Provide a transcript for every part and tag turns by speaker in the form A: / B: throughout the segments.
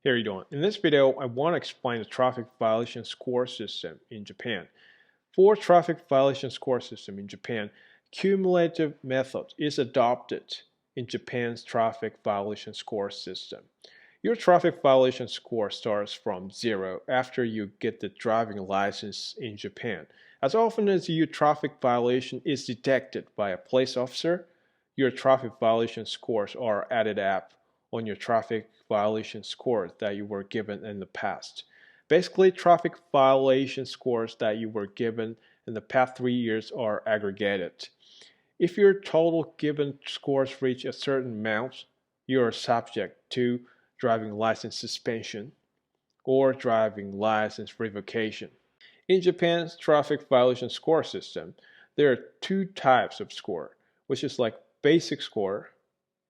A: How are you doing? In this video, I want to explain the traffic violation score system in Japan. For traffic violation score system in Japan, cumulative method is adopted in Japan's traffic violation score system. Your traffic violation score starts from 0 after you get the driving license in Japan. As often as your traffic violation is detected by a police officer, your traffic violation scores are added up on your traffic violation scores that you were given in the past. Basically, traffic violation scores that you were given in the past 3 years are aggregated. If your total given scores reach a certain amount, you are subject to driving license suspension or driving license revocation. In Japan's traffic violation score system, there are two types of score, which is like basic score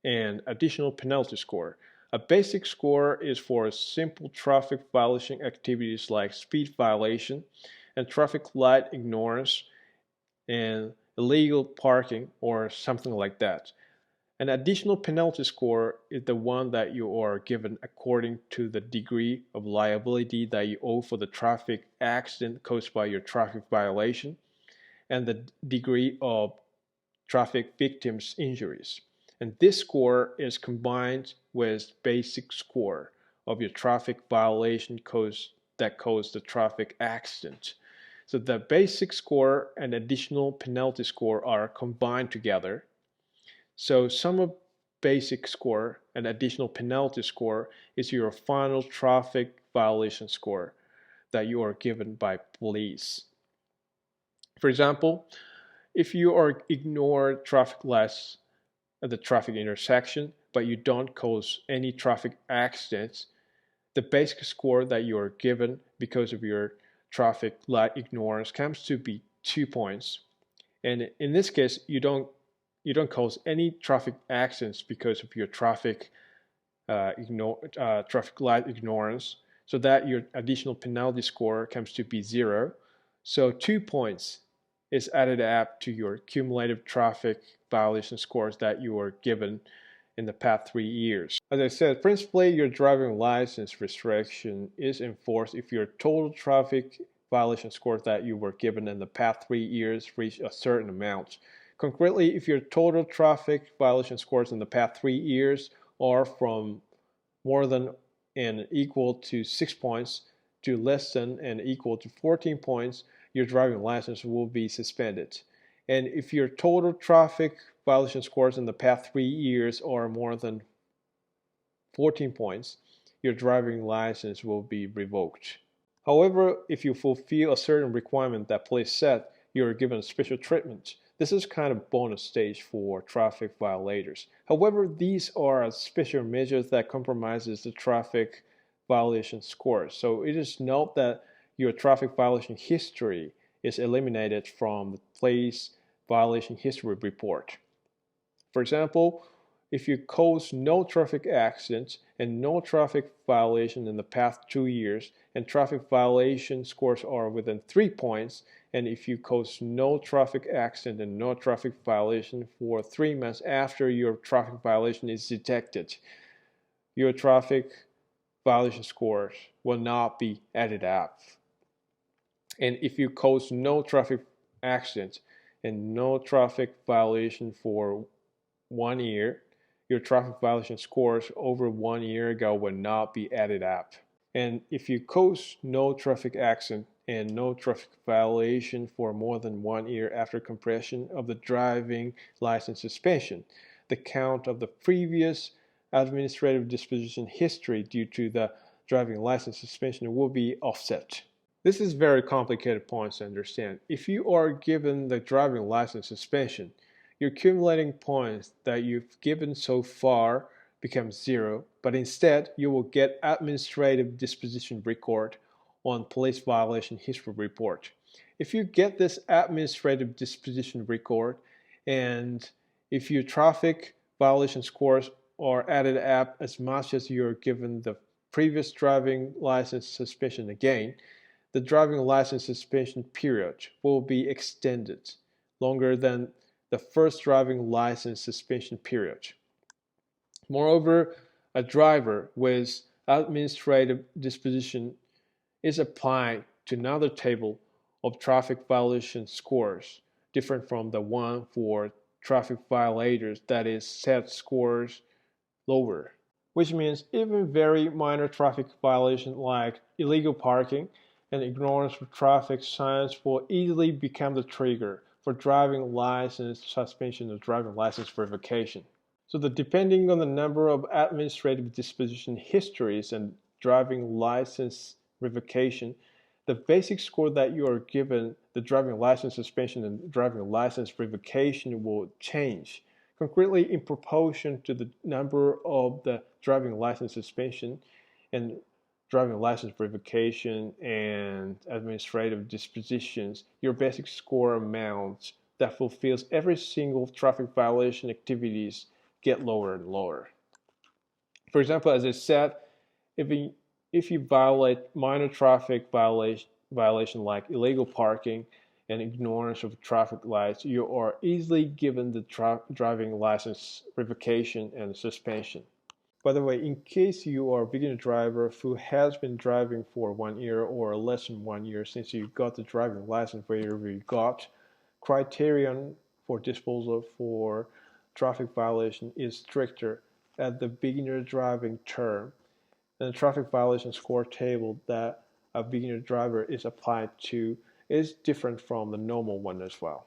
A: and additional penalty score. A basic score is for simple traffic violation activities like speed violation and traffic light ignorance and illegal parking or something like that. An additional penalty score is the one that you are given according to the degree of liability that you owe for the traffic accident caused by your traffic violation and the degree of traffic victims' injuries. And this score is combined with basic score of your traffic violation that caused the traffic accident. So the basic score and additional penalty score are combined together. So sum of basic score and additional penalty score is your final traffic violation score that you are given by police. For example, if you are ignored traffic lights at the traffic intersection, but you don't cause any traffic accidents, the basic score that you are given because of your traffic light ignorance comes to be 2 points. And in this case, you don't cause any traffic accidents because of your traffic light ignorance, so that your additional penalty score comes to be 0. So 2 points is added up to your cumulative traffic violation scores that you were given in the past 3 years. As I said, principally your driving license restriction is enforced if your total traffic violation scores that you were given in the past 3 years reach a certain amount. Concretely, if your total traffic violation scores in the past 3 years are from more than and equal to 6 points to less than and equal to 14 points, your driving license will be suspended. And if your total traffic violation scores in the past 3 years are more than 14 points, your driving license will be revoked. However, if you fulfill a certain requirement that police set, you are given special treatment. This is kind of bonus stage for traffic violators. However, these are special measures that compromises the traffic violation score. So it is note that your traffic violation history is eliminated from the police violation history report. For example, if you cause no traffic accidents and no traffic violation in the past 2 years, and traffic violation scores are within 3 points, and if you cause no traffic accident and no traffic violation for 3 months after your traffic violation is detected, your traffic violation scores will not be added up. And if you cause no traffic accident and no traffic violation for 1 year, your traffic violation scores over 1 year ago will not be added up. And if you cause no traffic accident and no traffic violation for more than 1 year after compression of the driving license suspension, the count of the previous administrative disposition history due to the driving license suspension will be offset. This is very complicated points to understand. If you are given the driving license suspension, your accumulating points that you've given so far become 0, but instead you will get administrative disposition record on police violation history report. If you get this administrative disposition record, and if your traffic violation scores are added up as much as you're given the previous driving license suspension again, the driving license suspension period will be extended longer than the first driving license suspension period. Moreover, a driver with administrative disposition is applied to another table of traffic violation scores, different from the one for traffic violators that is set scores lower. Which means even very minor traffic violations like illegal parking and ignorance of traffic signs will easily become the trigger for driving license suspension or driving license revocation. So depending on the number of administrative disposition histories and driving license revocation, the basic score that you are given, the driving license suspension and driving license revocation will change, concretely in proportion to the number of the driving license suspension and driving license revocation and administrative dispositions. Your basic score amount that fulfills every single traffic violation activities get lower and lower. For example, as I said, if you violate minor traffic violation like illegal parking and ignorance of traffic lights, you are easily given the driving license revocation and suspension. By the way, in case you are a beginner driver who has been driving for 1 year or less than 1 year since you got the driving license wherever you got, criterion for disposal for traffic violation is stricter at the beginner driving term, and the traffic violation score table that a beginner driver is applied to is different from the normal one as well.